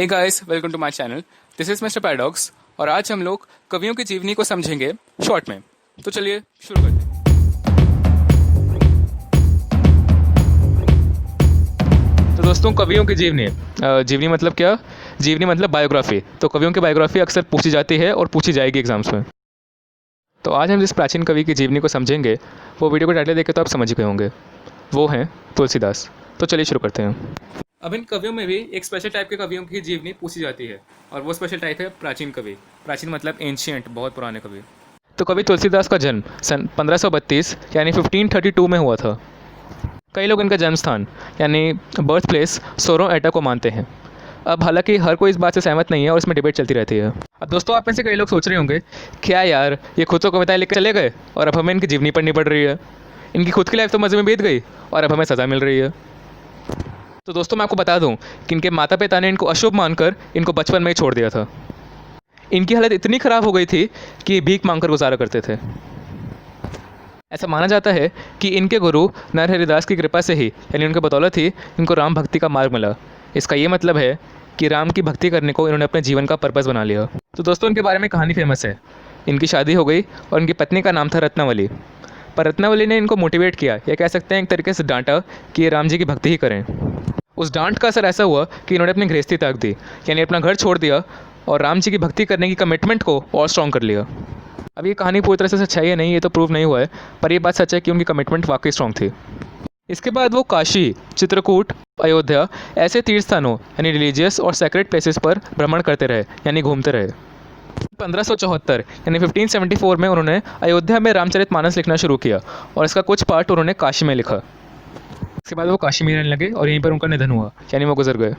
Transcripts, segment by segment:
Hey guys, welcome to my channel. This is mister paradox और आज हम लोग कवियों की जीवनी को समझेंगे शॉर्ट में। तो चलिए शुरू करते हैं। तो दोस्तों, कवियों की जीवनी जीवनी मतलब क्या? जीवनी मतलब बायोग्राफी। तो कवियों की बायोग्राफी अक्सर पूछी जाती है और पूछी जाएगी एग्जाम्स में। तो आज हम जिस प्राचीन कवि की जीवनी को समझेंगे वो वीडियो को टाइटल देखे तो आप समझ गए होंगे। वो हैं तुलसीदास। तो चलिए शुरू करते हैं। अब इन कवियों में भी एक स्पेशल टाइप के कवियों की जीवनी पूछी जाती है और वो स्पेशल टाइप है प्राचीन कवि। प्राचीन मतलब एंशियंट, बहुत पुराने कवि। तो कवि तुलसीदास का जन्म सन 1532 यानी 1532 में हुआ था। कई लोग इनका जन्म स्थान यानी बर्थ प्लेस सोरो एटा को मानते हैं। अब हालांकि हर कोई इस बात से सहमत नहीं है और इसमें डिबेट चलती रहती है। अब दोस्तों, आप में से कई लोग सोच रहे होंगे, क्या यार, ये खुद तो कविताएं लिख के चले गए और अब हमें इनकी जीवनी पढ़नी पड़ रही है। इनकी खुद की लाइफ तो मज़े में बीत गई और अब हमें सज़ा मिल रही है। तो दोस्तों, मैं आपको बता दूं कि इनके माता पिता ने इनको अशुभ मानकर इनको बचपन में ही छोड़ दिया था। इनकी हालत इतनी ख़राब हो गई थी कि ये भीख मांगकर गुजारा करते थे। ऐसा माना जाता है कि इनके गुरु नरहरिदास की कृपा से ही, यानी उनके बदौलत ही इनको राम भक्ति का मार्ग मिला। इसका ये मतलब है कि राम की भक्ति करने को इन्होंने अपने जीवन का पर्पस बना लिया। तो दोस्तों, इनके बारे में कहानी फेमस है। इनकी शादी हो गई और इनकी पत्नी का नाम था रत्नावली। पर रत्नावली ने इनको मोटिवेट किया, या कह सकते हैं एक तरीके से डांटा, कि ये राम जी की भक्ति ही करें। उस डांट का असर ऐसा हुआ कि इन्होंने अपनी गृहस्थी त्याग दी, यानी अपना घर छोड़ दिया और राम जी की भक्ति करने की कमिटमेंट को और स्ट्रॉन्ग कर लिया। अब ये कहानी पूरी तरह से सच्चाई है नहीं, ये तो प्रूव नहीं हुआ है, पर ये बात सच है कि उनकी कमिटमेंट वाकई स्ट्रॉन्ग थी। इसके बाद वो काशी, चित्रकूट, अयोध्या ऐसे तीर्थ स्थानों यानी रिलीजियस और सेक्रेट प्लेसेस पर भ्रमण करते रहे, यानी घूमते रहे। 1574 यानी 1574 में उन्होंने अयोध्या में रामचरितमानस लिखना शुरू किया और इसका कुछ पार्ट उन्होंने काशी में लिखा। इसके बाद वो काशी में रहने लगे और यहीं पर उनका निधन हुआ, यानी वो गुजर गए।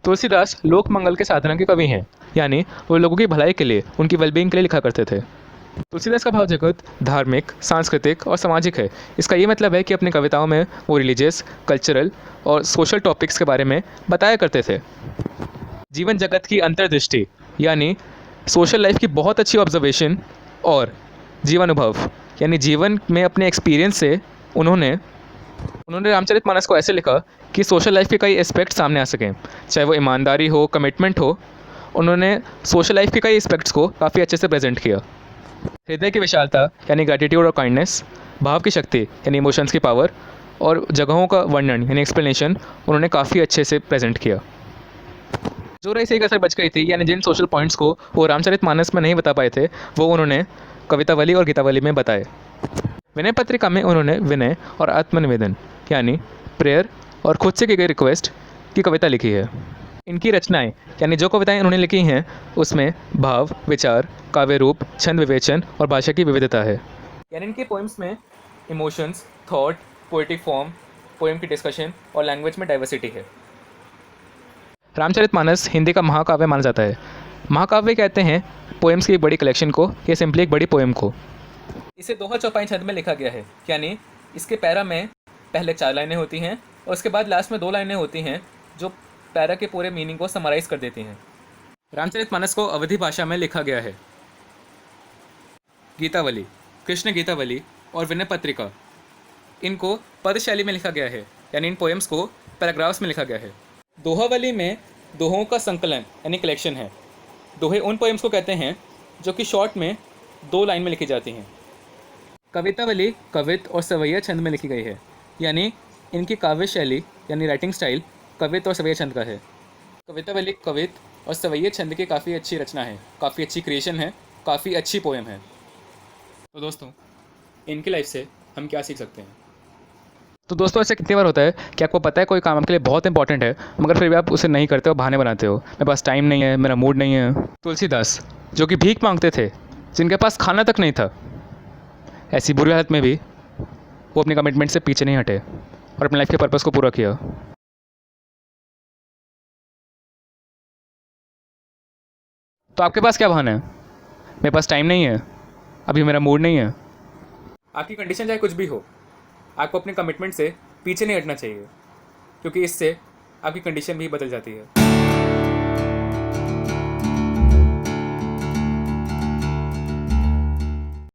तुलसीदास लोक मंगल के साधना के कवि हैं, यानी वो लोगों की भलाई के लिए, उनकी वेलबींग के लिए लिखा करते थे। तुलसीदास का भाव जगत धार्मिक, सांस्कृतिक और सामाजिक है। इसका ये मतलब है कि अपनी कविताओं में वो रिलीजियस, कल्चरल और सोशल टॉपिक्स के बारे में बताया करते थे। जीवन जगत की अंतर्दृष्टि यानी सोशल लाइफ की बहुत अच्छी ऑब्जर्वेशन और जीवानुभव यानी जीवन में अपने एक्सपीरियंस से उन्होंने रामचरितमानस को ऐसे लिखा कि सोशल लाइफ के कई एस्पेक्ट सामने आ सकें, चाहे वो ईमानदारी हो, कमिटमेंट हो। उन्होंने सोशल लाइफ के कई एस्पेक्ट्स को काफ़ी अच्छे से प्रेजेंट किया। हृदय की विशालता यानी ग्रैटिट्यूड और काइंडनेस, भाव की शक्ति यानी इमोशंस की पावर और जगहों का वर्णन यानी एक्सप्लेनेशन उन्होंने काफ़ी अच्छे से प्रेजेंट किया। जो रही सही कसर बच गई थी, यानी जिन सोशल पॉइंट्स को वो रामचरितमानस में नहीं बता पाए थे, वो उन्होंने कवितावली और गीतावली में बताए। विनय पत्रिका में उन्होंने विनय और आत्मनिवेदन यानी प्रेयर और खुद से की गई रिक्वेस्ट की कविता लिखी है। इनकी रचनाएं यानी जो कविताएं उन्होंने लिखी हैं उसमें भाव, विचार, काव्य रूप, छंद विवेचन और भाषा की विविधता है। यानी इनके पोइम्स में emotions, thought, poetic form, poem की डिस्कशन और लैंग्वेज में डाइवर्सिटी है। रामचरितमानस हिंदी का महाकाव्य माना जाता है। महाकाव्य कहते हैं पोएम्स की एक बड़ी कलेक्शन को, या सिंपली एक बड़ी पोएम को। इसे दोहा चौपाई छंद में लिखा गया है, यानी इसके पैरा में पहले 4 लाइनें होती हैं और उसके बाद लास्ट में 2 लाइनें होती हैं जो पैरा के पूरे मीनिंग को समराइज कर देती हैं। रामचरितमानस को अवधी भाषा में लिखा गया है। गीतावली, कृष्ण गीतावली और विनय पत्रिका, इनको पद शैली में लिखा गया है, यानी इन पोएम्स को पैराग्राफ्स में लिखा गया है। दोहावली में दोहों का संकलन यानी कलेक्शन है। दोहे उन पोएम्स को कहते हैं जो कि शॉर्ट में 2 लाइन में लिखी जाती हैं। कवितावली कवित और सवैया छंद में लिखी गई है, यानी इनकी काव्य शैली यानी राइटिंग स्टाइल कवित और सवैया छंद का है। कवितावली कवित और सवैया छंद की काफ़ी अच्छी रचना है, काफ़ी अच्छी क्रिएशन है, काफ़ी अच्छी पोएम है। तो दोस्तों, इनकी लाइफ से हम क्या सीख सकते हैं? तो दोस्तों, ऐसे कितनी बार होता है कि आपको पता है कोई काम आपके लिए बहुत इंपॉर्टेंट है, मगर फिर भी आप उसे नहीं करते हो, बहाने बनाते हो, मेरे पास टाइम नहीं है, मेरा मूड नहीं है। तुलसीदास जो कि भीख मांगते थे, जिनके पास खाना तक नहीं था, ऐसी बुरी हालत में भी वो अपनी कमिटमेंट से पीछे नहीं हटे और अपनी लाइफ के पर्पस को पूरा किया। तो आपके पास क्या बहाना है? मेरे पास टाइम नहीं है, अभी मेरा मूड नहीं है। आपकी कंडीशन चाहे कुछ भी हो, आपको अपने कमिटमेंट से पीछे नहीं हटना चाहिए, क्योंकि इससे आपकी कंडीशन भी बदल जाती है।